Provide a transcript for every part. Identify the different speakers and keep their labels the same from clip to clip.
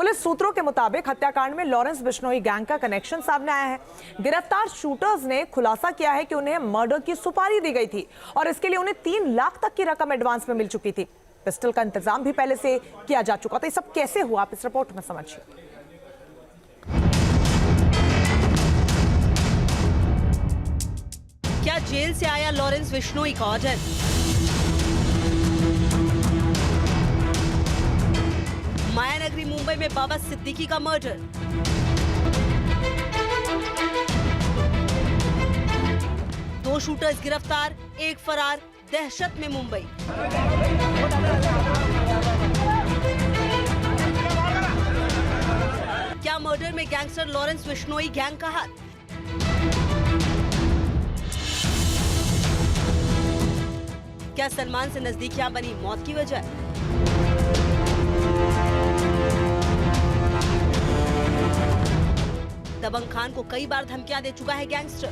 Speaker 1: Police सूत्रों के मुताबिक हत्याकांड में लॉरेंस बिश्नोई गैंग का कनेक्शन सामने आया है। गिरफ्तार शूटर्स ने खुलासा किया है कि उन्हें मर्डर की सुपारी दी गई थी और इसके लिए उन्हें 3 लाख तक की रकम एडवांस में मिल चुकी थी। पिस्टल का इंतजाम भी पहले से किया जा चुका था। ये सब कैसे हुआ, आप इस रिपोर्ट में समझिए।
Speaker 2: क्या जेल से आया लॉरेंस बिश्नोई का ऑर्डर? मायानगरी मुंबई में बाबा सिद्दीकी का मर्डर। दो शूटर्स गिरफ्तार, एक फरार, दहशत में मुंबई। क्या मर्डर में गैंगस्टर लॉरेंस बिश्नोई गैंग का हाथ? क्या सलमान से नजदीकियां बनी मौत की वजह? दबंग खान को कई बार धमकियां दे चुका है गैंगस्टर।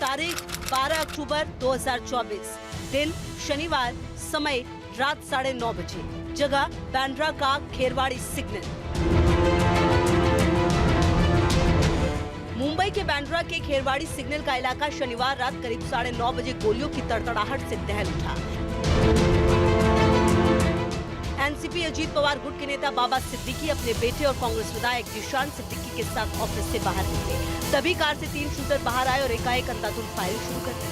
Speaker 2: तारीख 12 अक्टूबर 2024, दिन शनिवार, समय रात 9:30 बजे, जगह बांद्रा का खेरवाड़ी सिग्नल। मुंबई के बांद्रा के खेरवाड़ी सिग्नल का इलाका शनिवार रात करीब 9:30 बजे गोलियों की तड़तड़ाहट से दहल उठा। एनसीपी अजीत पवार गुट के नेता बाबा सिद्दीकी अपने बेटे और कांग्रेस विधायक जिशान सिद्दीकी के साथ ऑफिस से बाहर निकले। तभी कार से 3 शूटर बाहर आए और एकाएक अंधाधुंध फायरिंग शुरू कर दी।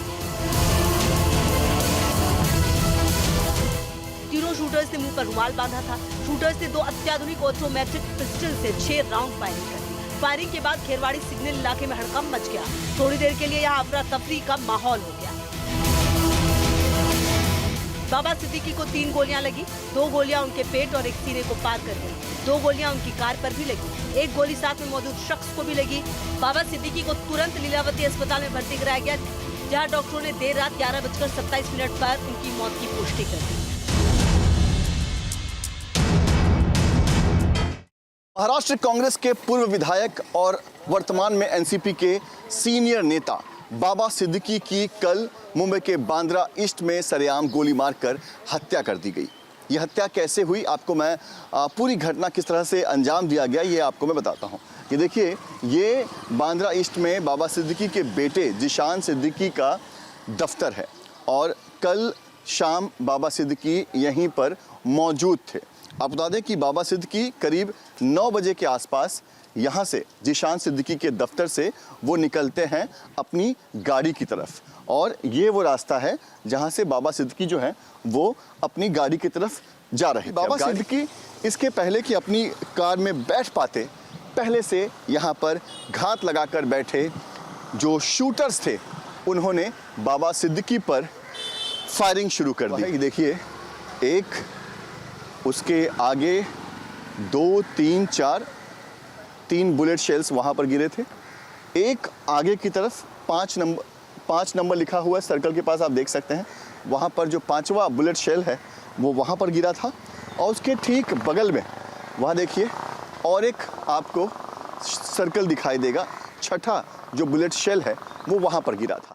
Speaker 2: तीनों शूटर्स ने मुंह पर रुमाल बांधा था। शूटर्स ने 2 अत्याधुनिक ऑटोमेटिक पिस्टल से 6 राउंड फायरिंग कर दी। फायरिंग के बाद खेरवाड़ी सिग्नल इलाके में हड़कंप मच गया। थोड़ी देर के लिए यहाँ अफरा तफरी का माहौल हो गया। बाबा सिद्दीकी को 3 गोलियां लगी। 2 गोलियां उनके पेट और एक सीने को पार कर गई। 2 गोलियां उनकी कार पर भी लगी। 1 गोली साथ में मौजूद शख्स को भी लगी। बाबा सिद्दीकी को तुरंत लीलावती अस्पताल में भर्ती कराया गया, जहां डॉक्टरों ने देर रात 11:27 पर उनकी मौत की पुष्टि कर दी।
Speaker 3: महाराष्ट्र कांग्रेस के पूर्व विधायक और वर्तमान में एनसीपी के सीनियर नेता बाबा सिद्दीकी की कल मुंबई के बांद्रा ईस्ट में सरेआम गोली मारकर हत्या कर दी गई। ये हत्या कैसे हुई, आपको मैं पूरी घटना किस तरह से अंजाम दिया गया ये आपको मैं बताता हूँ। ये देखिए, ये बांद्रा ईस्ट में बाबा सिद्दीकी के बेटे जिशान सिद्दीकी का दफ्तर है और कल शाम बाबा सिद्दीकी यहीं पर मौजूद थे। आप बता दें कि बाबा सिद्दीकी करीब 9 बजे के आसपास यहाँ से जिशान सिद्दीकी के दफ्तर से वो निकलते हैं अपनी गाड़ी की तरफ, और ये वो रास्ता है जहाँ से बाबा सिद्दीकी जो है वो अपनी गाड़ी की तरफ जा रहे थे। बाबा सिद्दीकी इसके पहले कि अपनी कार में बैठ पाते, पहले से यहाँ पर घात लगाकर बैठे जो शूटर्स थे उन्होंने बाबा सिद्दीकी पर फायरिंग शुरू कर दी। देखिए, एक, उसके आगे 2, 3, 4 3 बुलेट शेल्स वहाँ पर गिरे थे। एक आगे की तरफ 5 नंबर लिखा हुआ है सर्कल के पास, आप देख सकते हैं वहाँ पर जो 5वां बुलेट शेल है वो वहाँ पर गिरा था। और उसके ठीक बगल में वहाँ देखिए और एक आपको सर्कल दिखाई देगा, 6ठा जो बुलेट शेल है वो वहाँ पर गिरा था।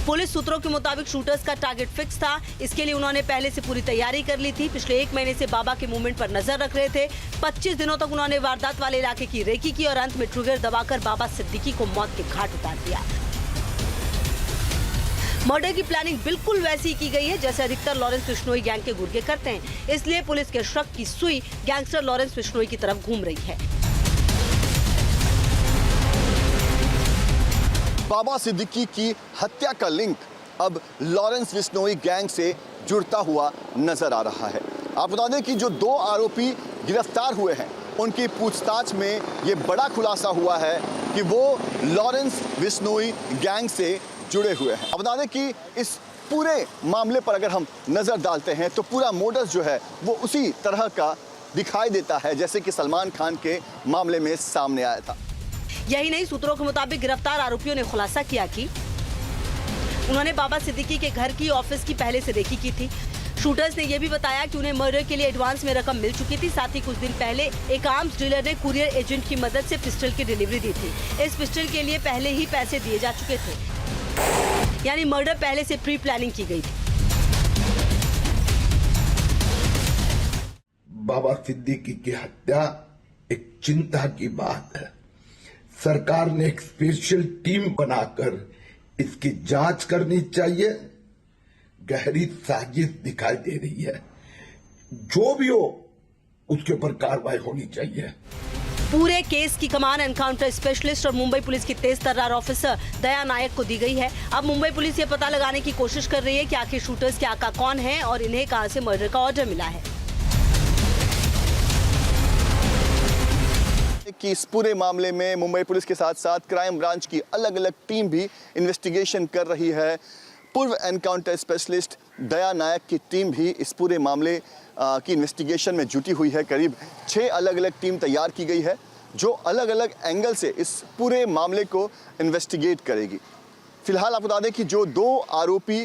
Speaker 2: पुलिस सूत्रों के मुताबिक शूटर्स का टारगेट फिक्स था। इसके लिए उन्होंने पहले से पूरी तैयारी कर ली थी। पिछले 1 महीने से बाबा के मूवमेंट पर नजर रख रहे थे। 25 दिनों तक उन्होंने वारदात वाले इलाके की रेकी की और अंत में ट्रिगर दबाकर बाबा सिद्दीकी को मौत के घाट उतार दिया। मर्डर की प्लानिंग बिल्कुल वैसी ही की गई है जैसे अधिकतर लॉरेंस बिश्नोई गैंग के गुर्गे करते हैं। इसलिए पुलिस के शक की सुई गैंगस्टर लॉरेंस बिश्नोई की तरफ घूम रही है।
Speaker 3: बाबा सिद्दीकी की हत्या का लिंक अब लॉरेंस बिश्नोई गैंग से जुड़ता हुआ नजर आ रहा है। आप बता दें कि जो 2 आरोपी गिरफ्तार हुए हैं उनकी पूछताछ में ये बड़ा खुलासा हुआ है कि वो लॉरेंस बिश्नोई गैंग से जुड़े हुए हैं। आप बता दें कि इस पूरे मामले पर अगर हम नजर डालते हैं तो पूरा मोडस जो है वो उसी तरह का दिखाई देता है जैसे कि सलमान खान के मामले में सामने आया था।
Speaker 2: यही नहीं, सूत्रों के मुताबिक गिरफ्तार आरोपियों ने खुलासा किया कि उन्होंने बाबा सिद्दीकी के घर की ऑफिस की पहले से रेकी की थी। शूटर्स ने यह भी बताया कि उन्हें मर्डर के लिए एडवांस में रकम मिल चुकी थी। साथ ही कुछ दिन पहले एक आर्म्स डीलर ने कुरियर एजेंट की मदद से पिस्टल की डिलीवरी दी थी। इस पिस्टल के लिए पहले ही पैसे दिए जा चुके थे, यानी मर्डर पहले से प्री प्लानिंग की गई थी।
Speaker 4: बाबा सिद्दीकी की हत्या एक चिंता की बात है। सरकार ने एक स्पेशल टीम बनाकर इसकी जांच करनी चाहिए। गहरी साजिश दिखाई दे रही है, जो भी हो उसके ऊपर कार्रवाई होनी चाहिए।
Speaker 2: पूरे केस की कमान एनकाउंटर स्पेशलिस्ट और मुंबई पुलिस की तेज तर्रार ऑफिसर दया नायक को दी गई है। अब मुंबई पुलिस ये पता लगाने की कोशिश कर रही है कि आखिर शूटर्स के आका कौन है और इन्हें कहां से मर्डर का ऑर्डर मिला है।
Speaker 3: कि इस पूरे मामले में मुंबई पुलिस के साथ साथ क्राइम ब्रांच की अलग अलग टीम भी इन्वेस्टिगेशन कर रही है। पूर्व एनकाउंटर स्पेशलिस्ट दया नायक की टीम भी इस पूरे मामले की इन्वेस्टिगेशन में जुटी हुई है। करीब 6 अलग अलग टीम तैयार की गई है जो अलग अलग एंगल से इस पूरे मामले को इन्वेस्टिगेट करेगी। फिलहाल आपको बता दें कि जो 2 आरोपी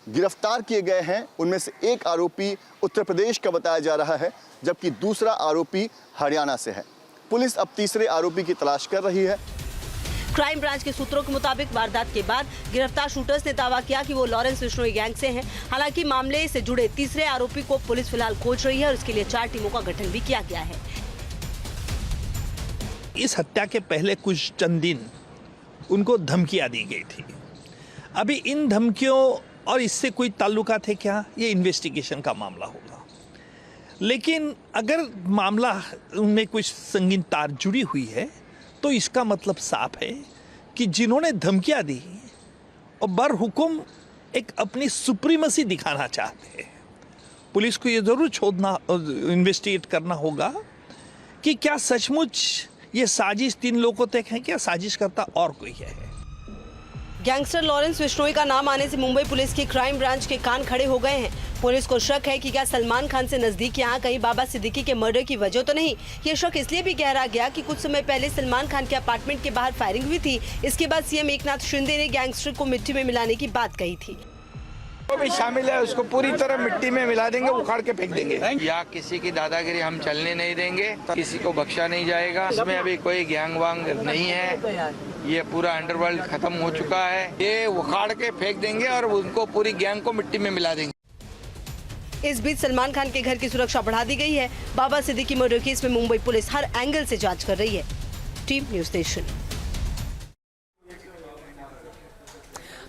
Speaker 3: गिरफ्तार किए गए हैं उनमें से एक आरोपी उत्तर प्रदेश का बताया जा रहा है, जबकि दूसरा आरोपी हरियाणा से है। पुलिस अब तीसरे आरोपी की तलाश कर रही है।
Speaker 2: क्राइम ब्रांच के सूत्रों के मुताबिक वारदात के बाद गिरफ्तार शूटर्स ने दावा किया कि वो लॉरेंस बिश्नोई गैंग से हैं। हालांकि मामले से जुड़े तीसरे आरोपी को पुलिस फिलहाल खोज रही है और इसके लिए 4 टीमों का गठन भी किया गया है।
Speaker 5: इस हत्या के पहले कुछ चंद दिन उनको धमकियां दी गई थी। अभी इन धमकियों और इससे कोई ताल्लुकात है क्या, ये इन्वेस्टिगेशन का मामला होगा। लेकिन अगर मामला उनमें कुछ संगीन तार जुड़ी हुई है तो इसका मतलब साफ है कि जिन्होंने धमकियां दी और बरहुकुम एक अपनी सुप्रीमेसी दिखाना चाहते हैं। पुलिस को ये जरूर खोजना, इन्वेस्टिगेट करना होगा कि क्या सचमुच ये साजिश 3 लोगों तक है, क्या साजिश करता और कोई है।
Speaker 2: गैंगस्टर लॉरेंस बिश्नोई का नाम आने से मुंबई पुलिस की क्राइम ब्रांच के कान खड़े हो गए हैं। पुलिस को शक है कि क्या सलमान खान से नजदीक यहाँ कहीं बाबा सिद्दीकी के मर्डर की वजह तो नहीं। ये शक इसलिए भी गहरा गया कि कुछ समय पहले सलमान खान के अपार्टमेंट के बाहर फायरिंग हुई थी। इसके बाद सीएम एकनाथ शिंदे ने गैंगस्टर को मिट्टी में मिलाने की बात कही थी।
Speaker 6: जो भी शामिल है उसको पूरी तरह मिट्टी में मिला देंगे, उखाड़ के फेंक देंगे।
Speaker 7: या किसी की दादागिरी हम चलने नहीं देंगे, किसी को बख्शा नहीं जाएगा। इसमें अभी कोई गैंग वांग नहीं है, ये पूरा अंडरवर्ल्ड खत्म हो चुका है। ये उखाड़ के फेंक देंगे और उनको पूरी गैंग को मिट्टी में मिला देंगे।
Speaker 2: इस बीच सलमान खान के घर की सुरक्षा बढ़ा दी गई है। बाबा सिद्दीकी मर्डर केस में मुंबई पुलिस हर एंगल से जांच कर रही है। Team news nation.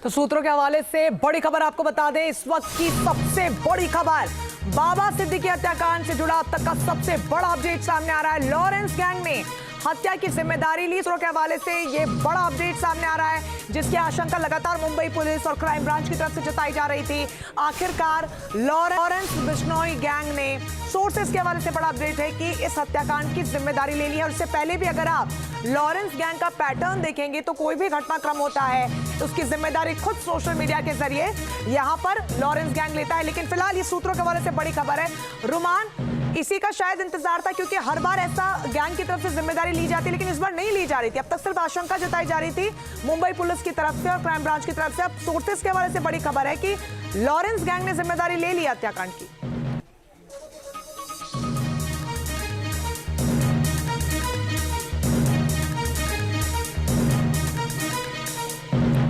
Speaker 1: तो सूत्रों के हवाले से बड़ी खबर आपको बता दें, इस वक्त की सबसे बड़ी खबर, बाबा सिद्दीकी हत्याकांड से जुड़ा अब तक का सबसे बड़ा अपडेट सामने आ रहा है। लॉरेंस गैंग ने हत्या की जिम्मेदारी ली। सूत्रों के हवाले से ये बड़ा अपडेट सामने आ रहा है, जिसकी आशंका लगातार मुंबई पुलिस और क्राइम ब्रांच की तरफ से जताई जा रही थी। आखिरकार लॉरेंस बिश्नोई गैंग ने, सोर्सेस के हवाले से बड़ा अपडेट है कि इस हत्याकांड की जिम्मेदारी ले ली है। और इससे पहले भी अगर आप लॉरेंस गैंग का पैटर्न देखेंगे तो कोई भी घटनाक्रम होता है तो उसकी जिम्मेदारी खुद सोशल मीडिया के जरिए यहां पर लॉरेंस गैंग लेता है। लेकिन फिलहाल ये सूत्रों के हवाले से बड़ी खबर है। रुमान, इसी का शायद इंतजार था, क्योंकि हर बार ऐसा गैंग की तरफ से जिम्मेदारी ली जाती है, लेकिन इस बार नहीं ली जा रही थी। अब तक सिर्फ आशंका जताई जा रही थी मुंबई पुलिस की तरफ से और क्राइम ब्रांच की तरफ से। अब सोर्सेस के हवाले से बड़ी खबर है कि लॉरेंस गैंग ने जिम्मेदारी ले ली हत्याकांड की।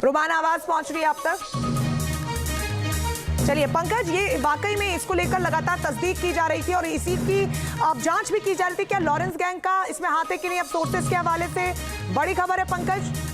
Speaker 1: रुमान, आवाज पहुंच रही है आप तक? चलिए पंकज, ये वाकई में इसको लेकर लगातार तस्दीक की जा रही थी और इसी की अब जांच भी की जा रही थी, क्या लॉरेंस गैंग का इसमें हाथ है कि नहीं? अब सोर्सेस के हवाले से बड़ी खबर है पंकज।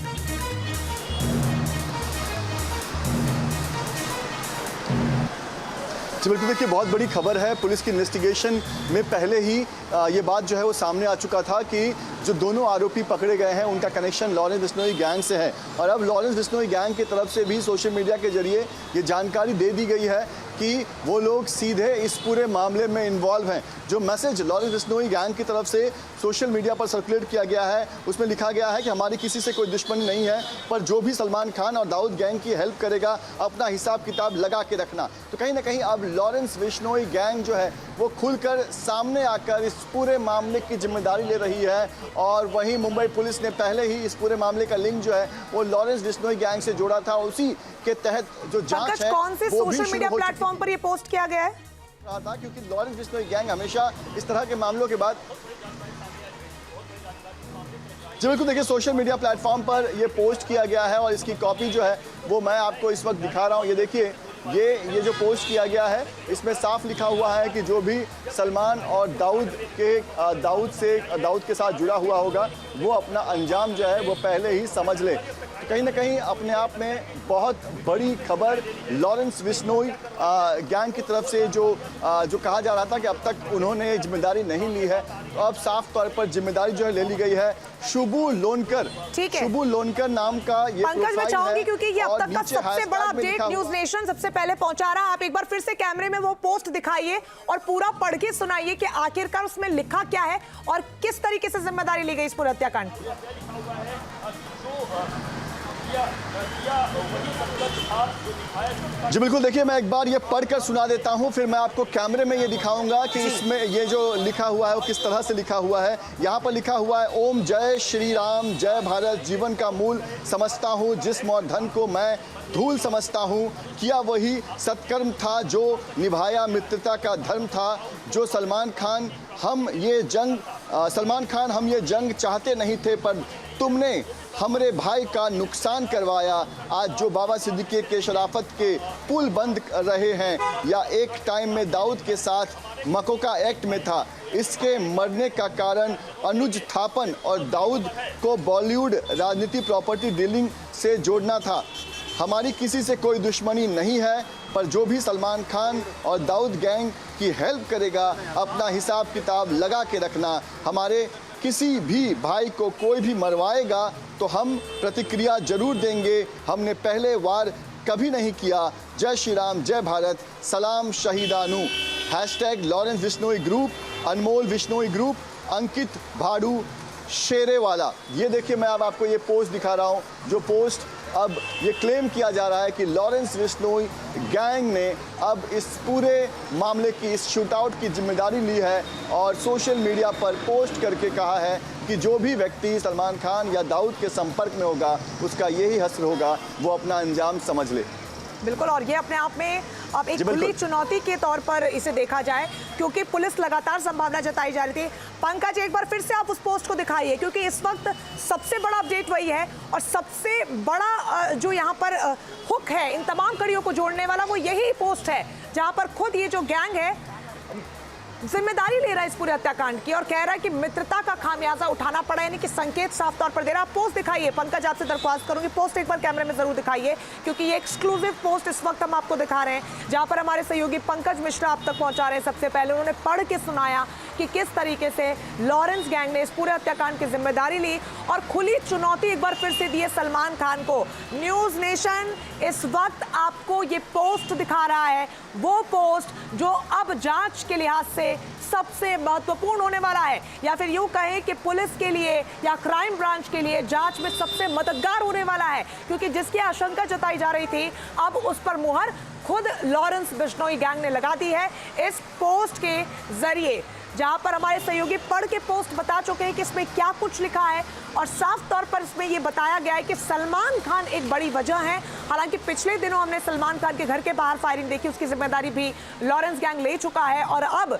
Speaker 3: जी बिल्कुल, देखिए बहुत बड़ी खबर है। पुलिस की इन्वेस्टिगेशन में पहले ही ये बात जो है वो सामने आ चुका था कि जो दोनों आरोपी पकड़े गए हैं उनका कनेक्शन लॉरेंस बिश्नोई गैंग से है। और अब लॉरेंस बिश्नोई गैंग की तरफ से भी सोशल मीडिया के जरिए ये जानकारी दे दी गई है कि वो लोग सीधे इस पूरे मामले में इन्वॉल्व हैं। जो मैसेज लॉरेंस बिश्नोई गैंग की तरफ से सोशल मीडिया पर सर्कुलेट किया गया है उसमें लिखा गया है कि हमारी किसी से कोई दुश्मनी नहीं है, पर जो भी सलमान खान और दाऊद गैंग की हेल्प करेगा अपना हिसाब किताब लगा के रखना। तो कहीं ना कहीं अब लॉरेंस बिश्नोई गैंग जो है वो खुलकर सामने आकर इस पूरे मामले की जिम्मेदारी ले रही है। और वहीं मुंबई पुलिस ने पहले ही इस पूरे मामले का लिंक जो है वो लॉरेंस बिश्नोई गैंग से जोड़ा था। उसी के तहत जो जांच है
Speaker 1: कौन से सोशल मीडिया प्लेटफॉर्म पर ये पोस्ट किया गया है?
Speaker 3: रहा था, क्योंकि लॉरेंस बिश्नोई गैंग हमेशा इस तरह के मामलों के बाद जी बिल्कुल, देखिए सोशल मीडिया प्लेटफॉर्म पर ये पोस्ट किया गया है और इसकी कॉपी जो है वो मैं आपको इस वक्त दिखा रहा हूँ। ये देखिए, ये जो पोस्ट किया गया है इसमें साफ लिखा हुआ है कि जो भी सलमान और दाऊद के साथ जुड़ा हुआ होगा वो अपना अंजाम जो है वो पहले ही समझ ले। तो कहीं ना कहीं अपने आप में बहुत बड़ी खबर लॉरेंस बिश्नोई गैंग की तरफ से जो कहा जा रहा था कि अब तक उन्होंने जिम्मेदारी नहीं ली है, तो अब साफ तौर पर जिम्मेदारी जो है ले ली गई है। शुभू लोनकर,
Speaker 1: ठीक है,
Speaker 3: शुभू लोनकर नाम का ये
Speaker 1: पंकज मैं चाहूंगी क्योंकि ये अब तक का
Speaker 3: नीचे
Speaker 1: सबसे बड़ा
Speaker 3: हैशटैग में
Speaker 1: अपडेट
Speaker 3: लिखा हुआ-
Speaker 1: न्यूज नेशन सबसे पहले पहुंचा रहा है। आप एक बार फिर से कैमरे में वो पोस्ट दिखाइए और पूरा पढ़ के सुनाइए कि आखिरकार उसमें लिखा क्या है और किस तरीके से जिम्मेदारी ली गई इस पूरे हत्याकांड की।
Speaker 3: जी बिल्कुल, देखिए मैं एक बार ये पढ़कर सुना देता हूँ, फिर मैं आपको कैमरे में ये दिखाऊंगा कि इसमें ये जो लिखा हुआ है वो किस तरह से लिखा हुआ है। यहाँ पर लिखा हुआ है, ओम जय श्री राम जय भारत, जीवन का मूल समझता हूँ, जिस्म और धन को मैं धूल समझता हूँ, किया वही सत्कर्म था जो निभाया मित्रता का धर्म था, जो सलमान खान हम ये जंग चाहते नहीं थे, पर तुमने हमरे भाई का नुकसान करवाया। आज जो बाबा सिद्दीकी के शराफत के पुल बंद रहे हैं, या एक टाइम में दाऊद के साथ मकोका एक्ट में था, इसके मरने का कारण अनुज थापन और दाऊद को बॉलीवुड राजनीति प्रॉपर्टी डीलिंग से जोड़ना था। हमारी किसी से कोई दुश्मनी नहीं है, पर जो भी सलमान खान और दाऊद गैंग की हेल्प करेगा, अपना हिसाब किताब लगा के रखना। हमारे किसी भी भाई को कोई भी मरवाएगा तो हम प्रतिक्रिया जरूर देंगे, हमने पहले वार कभी नहीं किया। जय श्री राम जय भारत, सलाम शहीदानू। हैशटैग लॉरेंस बिश्नोई ग्रुप, अनमोल बिश्नोई ग्रुप, अंकित भाड़ू शेरेवाला। ये देखिए, मैं अब आपको ये पोस्ट दिखा रहा हूँ, जो पोस्ट अब ये क्लेम किया जा रहा है कि लॉरेंस बिश्नोई गैंग ने अब इस पूरे मामले की, इस शूटआउट की जिम्मेदारी ली है और सोशल मीडिया पर पोस्ट करके कहा है कि जो भी व्यक्ति सलमान खान या दाऊद के संपर्क में होगा उसका यही हश्र होगा, वो अपना अंजाम समझ ले।
Speaker 1: बिल्कुल, और ये अपने आप में अब एक खुली चुनौती के तौर पर इसे देखा जाए, क्योंकि पुलिस लगातार संभावना जताई जा रही थी। पंकज, एक बार फिर से आप उस पोस्ट को दिखाइए, क्योंकि इस वक्त सबसे बड़ा अपडेट वही है और सबसे बड़ा जो यहाँ पर हुक है इन तमाम कड़ियों को जोड़ने वाला, वो यही पोस्ट है जहाँ पर खुद ये जो गैंग है जिम्मेदारी ले रहा है इस पूरे हत्याकांड की और कह रहा है कि मित्रता का खामियाजा उठाना पड़ा, यानी कि संकेत साफ तौर पर दे रहा है। आप पोस्ट दिखाइए पंकज, आपसे दरख्वास्त करूंगी, पोस्ट एक बार कैमरे में जरूर दिखाइए, क्योंकि ये एक्सक्लूसिव पोस्ट इस वक्त हम आपको दिखा रहे हैं, जहां पर हमारे सहयोगी पंकज मिश्रा आप तक पहुंचा रहे हैं। सबसे पहले उन्होंने पढ़ के सुनाया कि किस तरीके से लॉरेंस गैंग ने इस पूरे हत्याकांड की जिम्मेदारी ली और खुली चुनौती एक बार फिर से दी है सलमान खान को। न्यूज नेशन इस वक्त आपको ये पोस्ट दिखा रहा है, वो पोस्ट जो अब जांच के लिहाज से सबसे महत्वपूर्ण होने वाला है, या फिर यूं कहें कि पुलिस के लिए या क्राइम ब्रांच के लिए जांच में सबसे मददगार होने वाला है, क्योंकि जिसकी आशंका जताई जा रही थी अब उस पर मुहर खुद लॉरेंस बिश्नोई गैंग ने लगा दी है इस पोस्ट के जरिए, जहां पर हमारे सहयोगी पढ़ के पोस्ट बता चुके हैं कि इसमें क्या कुछ लिखा है और साफ तौर पर इसमें यह बताया गया है कि सलमान खान एक बड़ी वजह है। हालांकि पिछले दिनों हमने सलमान खान के घर के बाहर फायरिंग देखी, उसकी जिम्मेदारी भी लॉरेंस गैंग ले चुका है और अब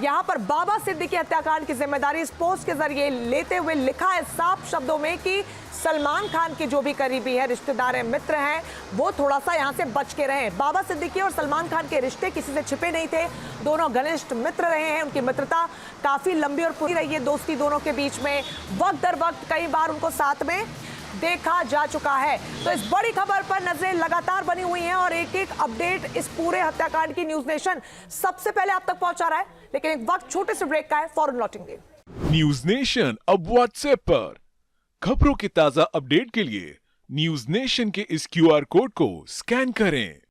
Speaker 1: यहां पर बाबा सिद्दीकी हत्याकांड की जिम्मेदारी इस पोस्ट के जरिए लेते हुए लिखा है साफ शब्दों में कि सलमान खान के जो भी करीबी है, रिश्तेदार हैं, मित्र हैं, वो थोड़ा सा यहां से बच के रहें। बाबा सिद्दीकी और सलमान खान के रिश्ते किसी से छिपे नहीं थे, दोनों घनिष्ठ मित्र रहे हैं, उनकी मित्रता काफी लंबी और पूरी रही है, दोस्ती दोनों के बीच में, वक्त दर वक्त कई बार उनको साथ में देखा जा चुका है। तो इस बड़ी खबर पर नजरें लगातार बनी हुई हैं और एक एक अपडेट इस पूरे हत्याकांड की न्यूज नेशन सबसे पहले आप तक पहुंचा रहा है, लेकिन एक वक्त छोटे से ब्रेक का है, फौरन लौटेंगे।
Speaker 8: न्यूज नेशन अब व्हाट्सएप पर खबरों के ताजा अपडेट के लिए न्यूज नेशन के इस QR कोड को स्कैन करें।